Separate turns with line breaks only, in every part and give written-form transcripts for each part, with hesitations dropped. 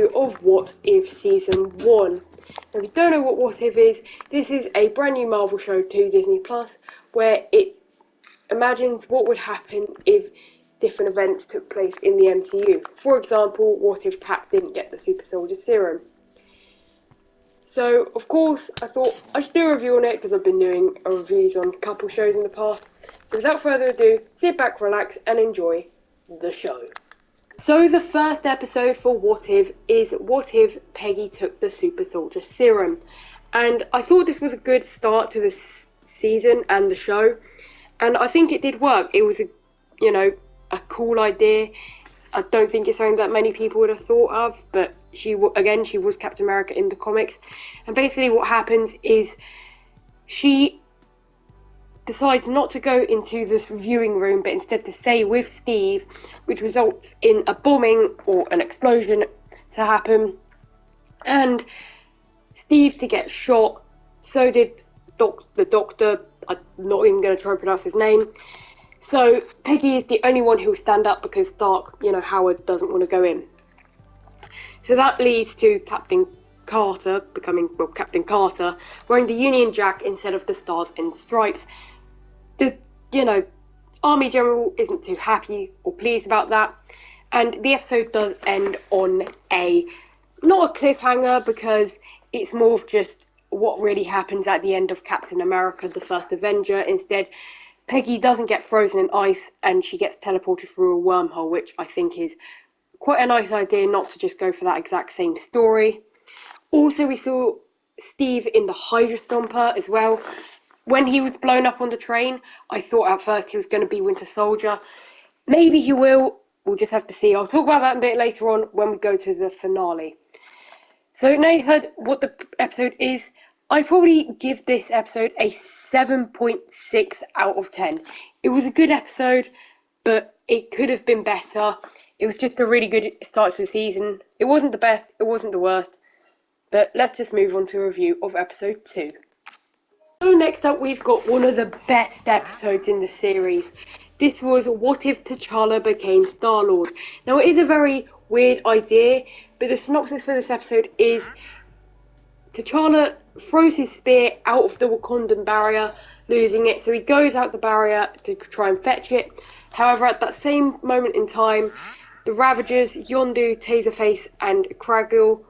2 of What If Season 1. Now, if you don't know what What If is, this is a brand new Marvel show to Disney Plus where it imagines what would happen if different events took place in the MCU. For example, what if Cap didn't get the Super Soldier Serum? So, of course, I thought I should do a review on it because I've been doing reviews on a couple shows in the past. So without further ado, sit back, relax, and enjoy the show. So the first episode for What If is What If Peggy Took the Super Soldier Serum. And I thought this was a good start to the season and the show. And I think it did work. It was a cool idea. I don't think it's something that many people would have thought of, but she was Captain America in the comics. And basically what happens is she decides not to go into this viewing room, but instead to stay with Steve, which results in a bombing or an explosion to happen. And Steve to get shot, so did the doctor. I'm not even going to try and pronounce his name. So Peggy is the only one who will stand up because Stark, Howard doesn't want to go in. So that leads to Captain Carter becoming, Captain Carter, wearing the Union Jack instead of the Stars and Stripes. The, Army General isn't too happy or pleased about that. And the episode does end on not a cliffhanger, because it's more of just what really happens at the end of Captain America, the First Avenger. Instead, Peggy doesn't get frozen in ice and she gets teleported through a wormhole, which I think is quite a nice idea, not to just go for that exact same story. Also, we saw Steve in the Hydra Stomper as well. When he was blown up on the train, I thought at first he was going to be Winter Soldier. Maybe he will. We'll just have to see. I'll talk about that a bit later on when we go to the finale. So now you heard what the episode is. I'd probably give this episode a 7.6 out of 10. It was a good episode, but it could have been better. It was just a really good start to the season. It wasn't the best, it wasn't the worst. But let's just move on to a review of episode 2. So next up, we've got one of the best episodes in the series. This was What If T'Challa Became Star-Lord. Now, it is a very weird idea, but the synopsis for this episode is T'Challa throws his spear out of the Wakandan barrier, losing it, so he goes out the barrier to try and fetch it. However, at that same moment in time, the Ravagers, Yondu, Taserface, and Kragil,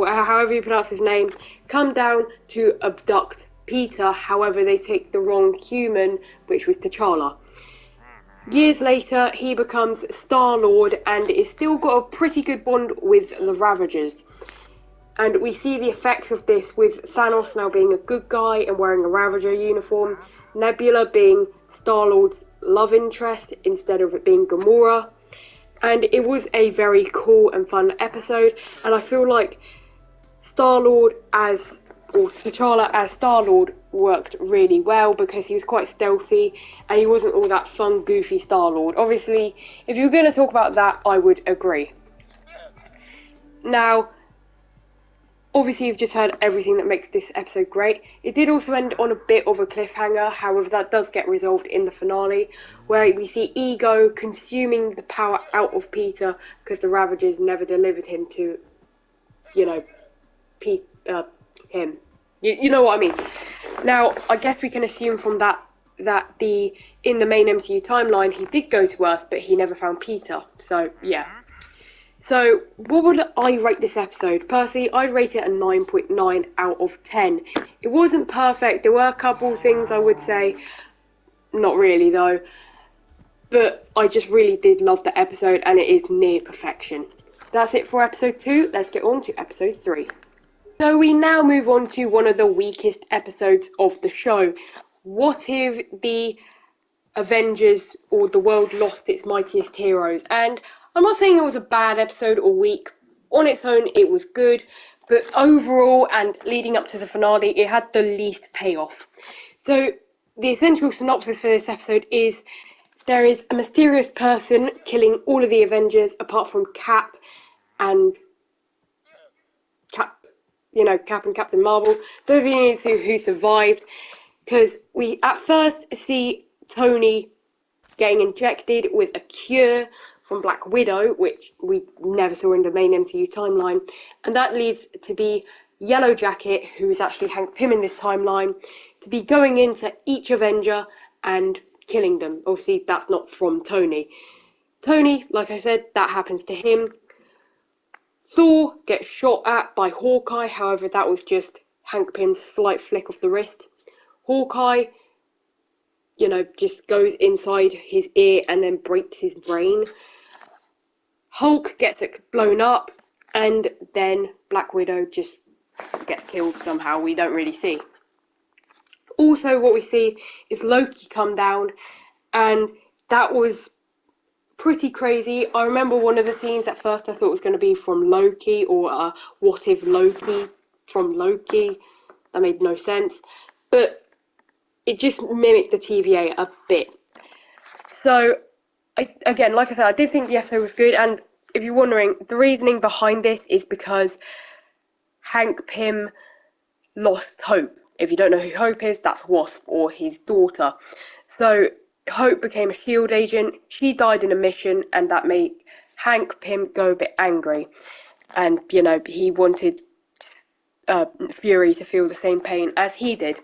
however you pronounce his name, come down to abduct Peter. However, they take the wrong human, which was T'Challa. Years later, he becomes Star-Lord and is still got a pretty good bond with the Ravagers. And we see the effects of this with Thanos now being a good guy and wearing a Ravager uniform, Nebula being Star-Lord's love interest instead of it being Gamora. And it was a very cool and fun episode, and I feel like T'Challa as Star-Lord worked really well because he was quite stealthy and he wasn't all that fun, goofy Star-Lord. Obviously, if you're going to talk about that, I would agree. Now, obviously, you've just heard everything that makes this episode great. It did also end on a bit of a cliffhanger, however, that does get resolved in the finale, where we see Ego consuming the power out of Peter because the Ravagers never delivered him to, him. You know what I mean. Now, I guess we can assume from that in the main MCU timeline, he did go to Earth, but he never found Peter. So, yeah. So, what would I rate this episode? Personally, I'd rate it a 9.9 out of 10. It wasn't perfect. There were a couple things I would say. Not really, though. But I just really did love the episode, and it is near perfection. That's it for episode 2. Let's get on to episode 3. So we now move on to one of the weakest episodes of the show. What if the Avengers or the world lost its mightiest heroes? And I'm not saying it was a bad episode or weak. On its own, it was good. But overall, and leading up to the finale, it had the least payoff. So the essential synopsis for this episode is there is a mysterious person killing all of the Avengers apart from Cap and Captain Marvel. Those are the only two who survived, because we at first see Tony getting injected with a cure from Black Widow, which we never saw in the main MCU timeline, and that leads to be Yellow Jacket, who is actually Hank Pym in this timeline, to be going into each Avenger and killing them. Obviously, that's not from Tony. Tony, like I said, that happens to him. Thor gets shot at by Hawkeye, however, that was just Hank Pym's slight flick of the wrist. Hawkeye, just goes inside his ear and then breaks his brain. Hulk gets blown up, and then Black Widow just gets killed somehow. We don't really see. Also, what we see is Loki come down, and that was pretty crazy. I remember one of the scenes at first I thought was going to be from Loki, or What If Loki from Loki. That made no sense. But it just mimicked the TVA a bit. So, again, like I said, I did think the episode was good, and if you're wondering, the reasoning behind this is because Hank Pym lost Hope. If you don't know who Hope is, that's Wasp, or his daughter. So Hope became a SHIELD agent, she died in a mission, and that made Hank Pym go a bit angry. And, he wanted Fury to feel the same pain as he did.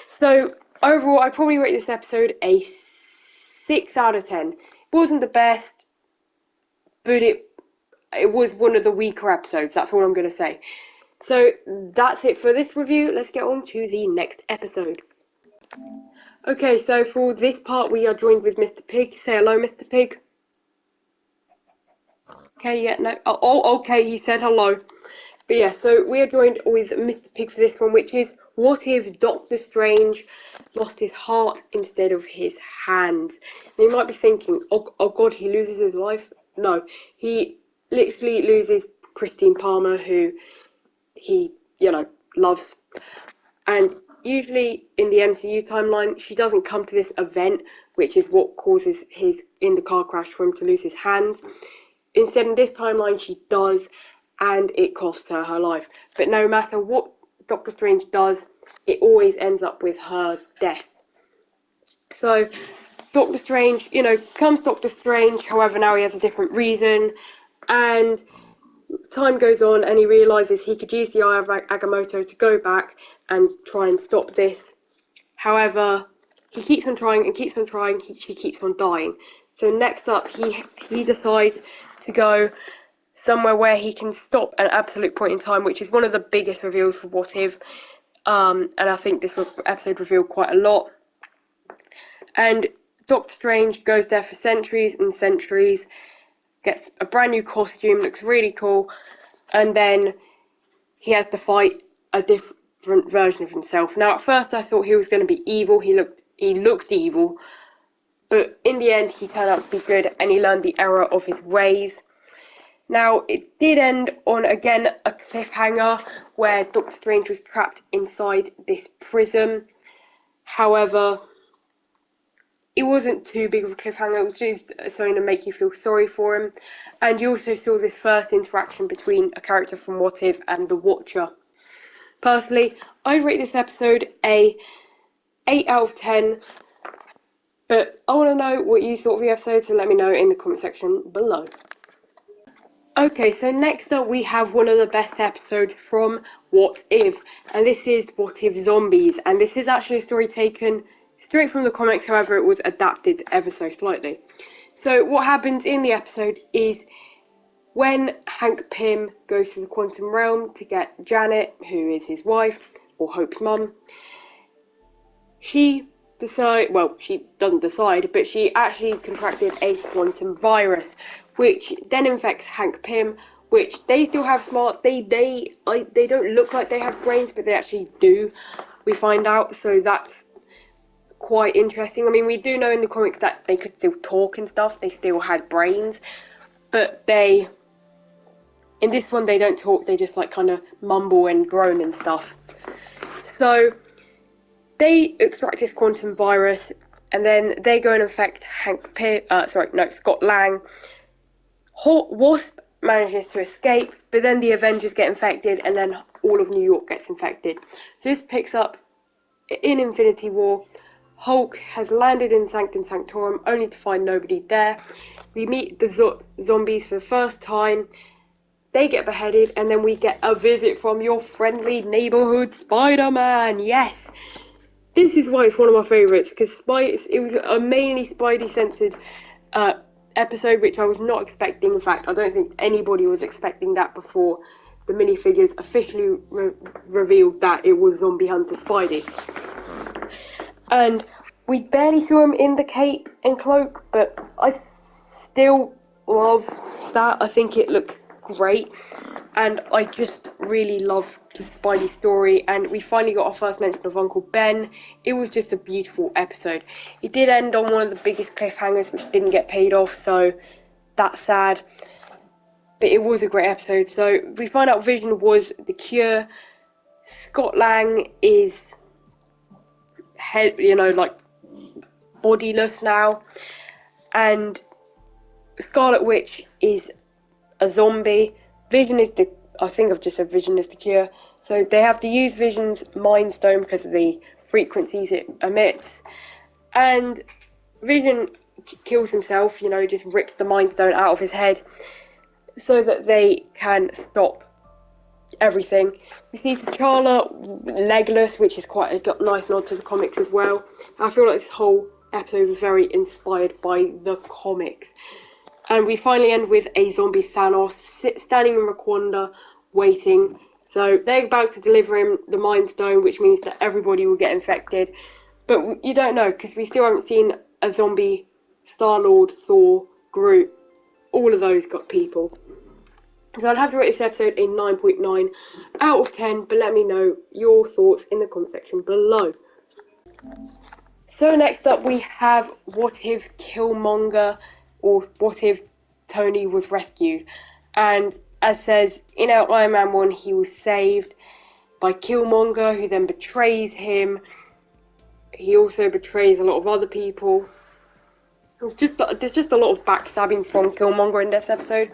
So, overall, I'd probably rate this episode a 6 out of 10. It wasn't the best, but it was one of the weaker episodes, that's all I'm going to say. So that's it for this review. Let's get on to the next episode. Okay, so for this part we are joined with Mr. Pig. Say hello, Mr. Pig. Okay, yeah, no. Oh, okay, he said hello. But yeah, so we are joined with Mr. Pig for this one, which is, what if Doctor Strange lost his heart instead of his hands? And you might be thinking, oh god, he loses his life? No, he literally loses Christine Palmer, who he, loves. And usually in the MCU timeline, she doesn't come to this event, which is what causes in the car crash, for him to lose his hands. Instead, in this timeline, she does, and it costs her her life. But no matter what Doctor Strange does, it always ends up with her death. So, Doctor Strange, comes Doctor Strange, however, now he has a different reason, and time goes on and he realises he could use the Eye of Agamotto to go back and try and stop this. However, he keeps on trying and keeps on trying, he keeps on dying. So next up, he decides to go somewhere where he can stop an absolute point in time, which is one of the biggest reveals for What If. And I think this episode revealed quite a lot. And Doctor Strange goes there for centuries and centuries, gets a brand new costume, looks really cool, and then he has to fight a different version of himself. Now, at first I thought he was going to be evil, he looked evil, but in the end he turned out to be good, and he learned the error of his ways. Now, it did end on, again, a cliffhanger, where Doctor Strange was trapped inside this prism. However, it wasn't too big of a cliffhanger, it was just something to make you feel sorry for him. And you also saw this first interaction between a character from What If and the Watcher. Personally, I'd rate this episode a 8 out of 10, but I want to know what you thought of the episode, so let me know in the comment section below. Okay, so next up we have one of the best episodes from What If, and this is What If Zombies, and this is actually a story taken straight from the comics, however it was adapted ever so slightly. So what happens in the episode is, when Hank Pym goes to the quantum realm to get Janet, who is his wife, or Hope's mum, she doesn't decide, but she actually contracted a quantum virus, which then infects Hank Pym, which they still have smarts. They don't look like they have brains, but they actually do, we find out, so that's quite interesting. I mean, we do know in the comics that they could still talk and stuff, they still had brains, but in this one they don't talk, they just kind of mumble and groan and stuff. So they extract this quantum virus, and then they go and infect Scott Lang. Wasp manages to escape, but then the Avengers get infected, and then all of New York gets infected. So this picks up in Infinity War. Hulk has landed in Sanctum Sanctorum, only to find nobody there. We meet the zombies for the first time. They get beheaded, and then we get a visit from your friendly neighborhood Spider-Man. Yes, this is why it's one of my favourites, because it was a mainly Spidey-centered episode, which I was not expecting. In fact, I don't think anybody was expecting that before the minifigures officially revealed that it was Zombie Hunter Spidey. And we barely saw him in the cape and cloak, but I still love that. I think it looks great, and I just really love the Spidey story. And we finally got our first mention of Uncle Ben. It was just a beautiful episode. It did end on one of the biggest cliffhangers, which didn't get paid off, so that's sad. But it was a great episode. So we find out Vision was the cure. Scott Lang is like bodiless now, and Scarlet Witch is a zombie. Vision is I think I've just said Vision is the cure. So they have to use Vision's Mind Stone because of the frequencies it emits. And Vision kills himself, just rips the Mind Stone out of his head so that they can stop everything. We see T'Challa legless, which is quite a nice nod to the comics as well. I feel like this whole episode was very inspired by the comics. And we finally end with a zombie Thanos standing in Wakanda, waiting. So they're about to deliver him the Mind Stone, which means that everybody will get infected. But you don't know, because we still haven't seen a zombie Star-Lord, Thor, Groot. All of those got people. So I'd have to rate this episode a 9.9 out of 10, but let me know your thoughts in the comment section below. So next up we have What If Killmonger, or What If Tony was rescued. And as says in Iron Man 1, he was saved by Killmonger, who then betrays him. He also betrays a lot of other people. There's just a lot of backstabbing from Killmonger in this episode.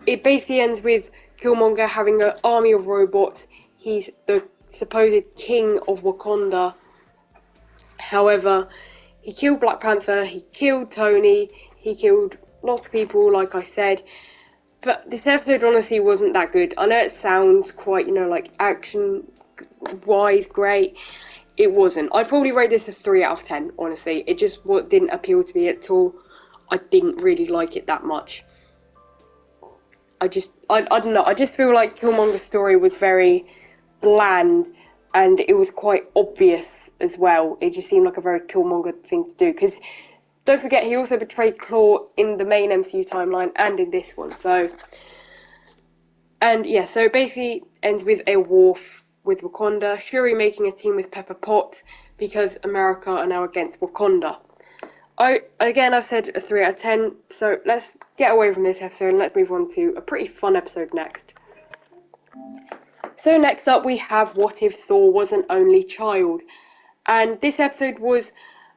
It basically ends with Killmonger having an army of robots. He's the supposed king of Wakanda. However, he killed Black Panther, he killed Tony, he killed lots of people, like I said. But this episode honestly wasn't that good. I know it sounds quite, like action-wise great. It wasn't. I'd probably rate this a 3 out of 10, honestly. It just didn't appeal to me at all. I didn't really like it that much. I don't know, I just feel like Killmonger's story was very bland, and it was quite obvious as well. It just seemed like a very Killmonger thing to do, because don't forget, he also betrayed Klaue in the main MCU timeline and in this one. So it basically ends with a war with Wakanda, Shuri making a team with Pepper Potts because America are now against Wakanda. I've said a 3 out of 10, so let's get away from this episode and let's move on to a pretty fun episode next. So next up we have What If Thor Was an Only Child. And this episode was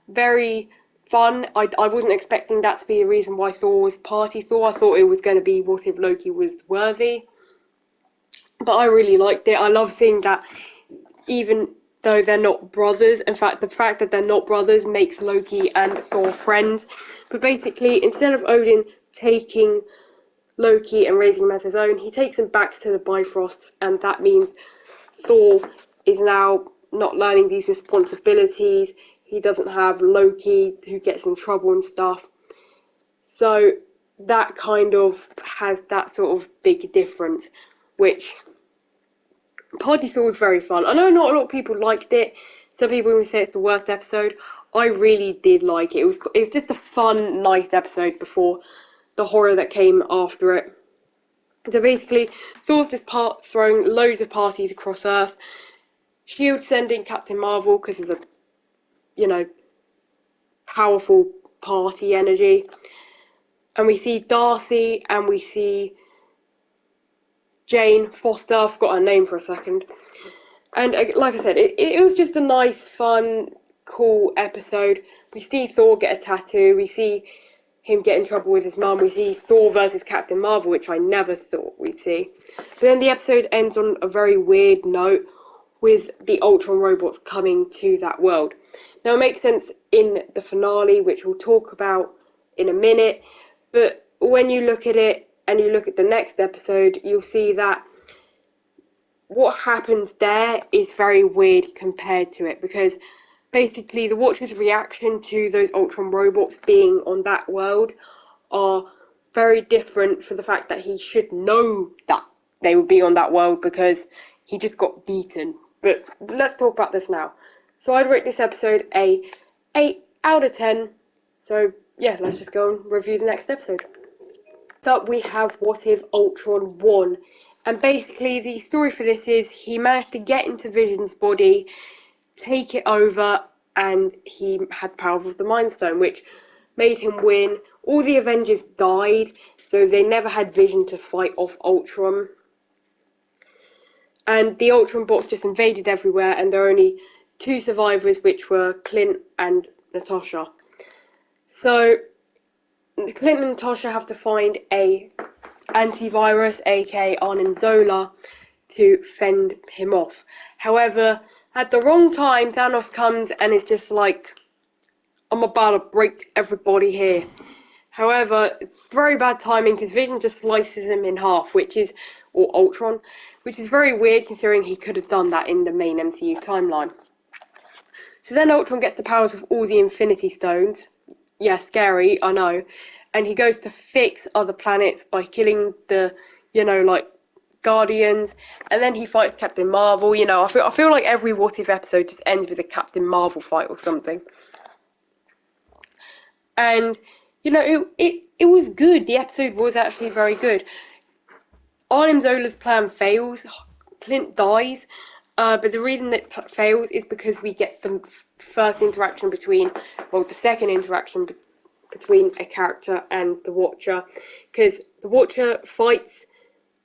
very fun. I wasn't expecting that to be the reason why Thor was Party Thor. I thought it was going to be what if Loki was worthy. But I really liked it. I love seeing that even though they're not brothers, in fact, the fact that they're not brothers makes Loki and Thor friends. But basically, instead of Odin taking Loki and raising him as his own, he takes him back to the Bifrosts, and that means Thor is now not learning these responsibilities. He doesn't have Loki who gets in trouble and stuff. So that kind of has that sort of big difference, which Party Thor was very fun. I know not a lot of people liked it. Some people even say it's the worst episode. I really did like it. It was just a fun, nice episode before the horror that came after it. So basically, Thor's just throwing loads of parties across Earth. S.H.I.E.L.D. sending Captain Marvel because of the, powerful party energy. And we see Darcy and we see Jane Foster. I forgot her name for a second. And like I said, it was just a nice, fun, cool episode. We see Thor get a tattoo. We see him get in trouble with his mum. We see Thor versus Captain Marvel, which I never thought we'd see. But then the episode ends on a very weird note with the Ultron robots coming to that world. Now, it makes sense in the finale, which we'll talk about in a minute. But when you look at it and you look at the next episode, you'll see that what happens there is very weird compared to it, because basically the Watcher's reaction to those Ultron robots being on that world are very different, for the fact that he should know that they would be on that world because he just got beaten. But let's talk about this now. So I'd rate this episode a 8 out of 10. So yeah, let's just go and review the next episode. Up we have What If Ultron won, and basically the story for this is he managed to get into Vision's body, take it over, and he had powers of the Mind Stone, which made him win. All the Avengers died, so they never had Vision to fight off Ultron. And the Ultron bots just invaded everywhere, and there are only 2 survivors, which were Clint and Natasha. So Clint and Natasha have to find a antivirus, aka Arnim Zola, to fend him off. However, at the wrong time, Thanos comes and is just like, I'm about to break everybody here. However, very bad timing, because Vision just slices him in half, or Ultron, which is very weird considering he could have done that in the main MCU timeline. So then Ultron gets the powers of all the Infinity Stones. Yeah, scary, I know. And he goes to fix other planets by killing the, Guardians. And then he fights Captain Marvel. I feel like every What If episode just ends with a Captain Marvel fight or something. And, it was good. The episode was actually very good. Arnim Zola's plan fails. Clint dies. But the reason that fails is because we get the first interaction the second interaction between a character and the Watcher. Because the Watcher fights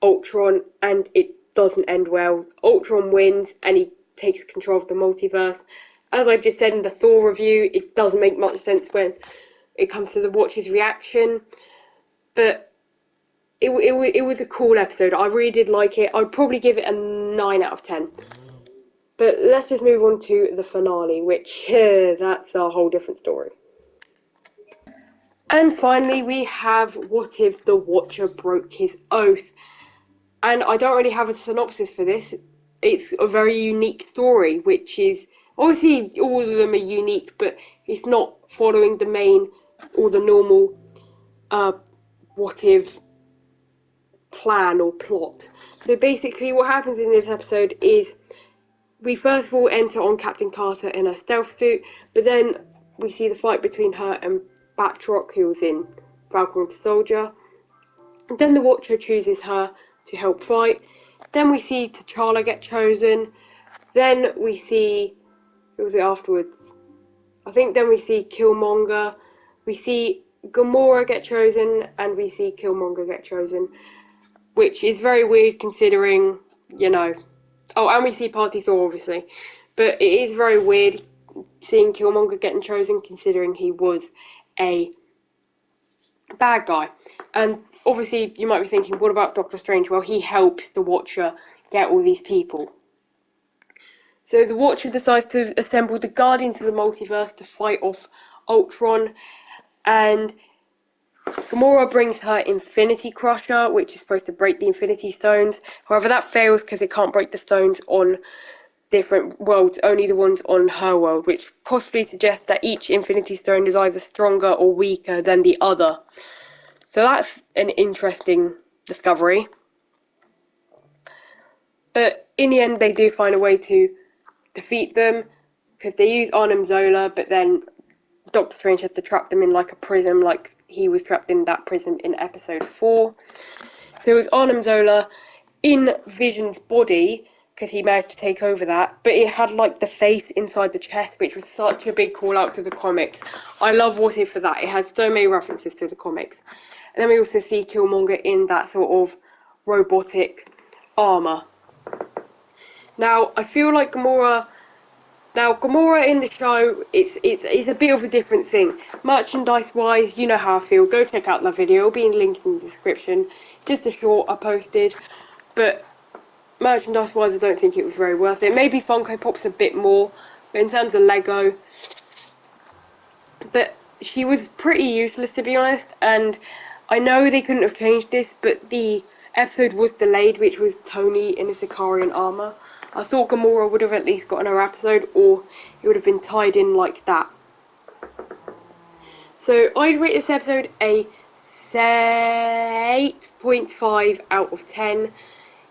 Ultron and it doesn't end well. Ultron wins and he takes control of the multiverse. As I just said in the Thor review, it doesn't make much sense when it comes to the Watcher's reaction. But it was a cool episode. I really did like it. I'd probably give it a 9 out of 10. But let's just move on to the finale, which, that's a whole different story. And finally, we have What If the Watcher Broke His Oath. And I don't really have a synopsis for this. It's a very unique story, which is, obviously all of them are unique, but it's not following the main or the normal What If plan or plot. So basically what happens in this episode is we first of all enter on Captain Carter in her stealth suit, but then we see the fight between her and Batroc, who was in Falcon Winter Soldier. And then the Watcher chooses her to help fight. Then we see T'Challa get chosen. Then we see, who was it afterwards? I think then we see Killmonger. We see Gamora get chosen, and we see Killmonger get chosen, which is very weird considering, Oh, and we see Party Thor, obviously. But it is very weird seeing Killmonger getting chosen, considering he was a bad guy. And obviously, you might be thinking, what about Doctor Strange? Well, he helps the Watcher get all these people. So the Watcher decides to assemble the Guardians of the Multiverse to fight off Ultron. And Gamora brings her Infinity Crusher, which is supposed to break the Infinity Stones. However, that fails because it can't break the stones on different worlds, only the ones on her world, which possibly suggests that each Infinity Stone is either stronger or weaker than the other. So that's an interesting discovery. But in the end, they do find a way to defeat them, because they use Arnim Zola, but then Doctor Strange has to trap them in like a prism, like he was trapped in that prism in episode 4. So it was Arnim Zola in Vision's body, because he managed to take over that, but it had like the face inside the chest, which was such a big call out to the comics. I love What If for that. It has so many references to the comics. And then we also see Killmonger in that sort of robotic armor. Now, I feel like Gamora in the show, it's a bit of a different thing. Merchandise-wise, you know how I feel. Go check out that video. It'll be linked in the description. Just a short I posted. But merchandise-wise, I don't think it was very worth it. Maybe Funko Pop's a bit more, but in terms of Lego. But she was pretty useless, to be honest, and I know they couldn't have changed this, but the episode was delayed, which was Tony in the Sicarian armor. I thought Gamora would have at least gotten her episode, or it would have been tied in like that. So I'd rate this episode a 8.5 out of 10.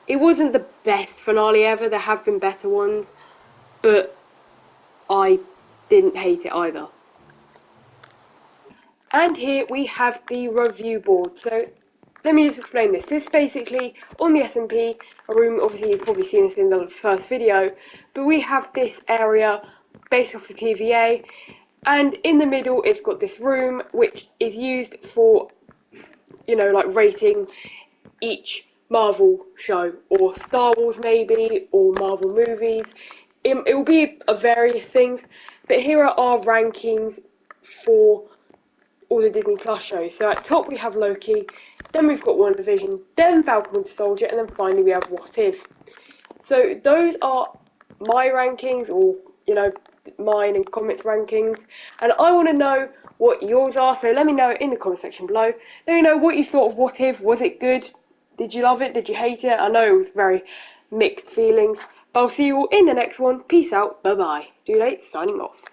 It wasn't the best finale ever, there have been better ones, but I didn't hate it either. And here we have the review board. So let me just explain this. This is basically on the SMP, a room, obviously you've probably seen this in the first video, but we have this area based off the TVA, and in the middle it's got this room which is used for, like rating each Marvel show, or Star Wars maybe, or Marvel movies. It will be a various things, but here are our rankings for all the Disney Plus shows. So at top we have Loki, then we've got WandaVision, then Falcon Winter Soldier, and then finally we have What If. So those are my rankings, or mine and comments rankings, and I want to know what yours are. So let me know in the comment section below. Let me know what you thought of What If. Was it good? Did you love it? Did you hate it? I know it was very mixed feelings. But I'll see you all in the next one. Peace out. Bye bye. Dulate signing off.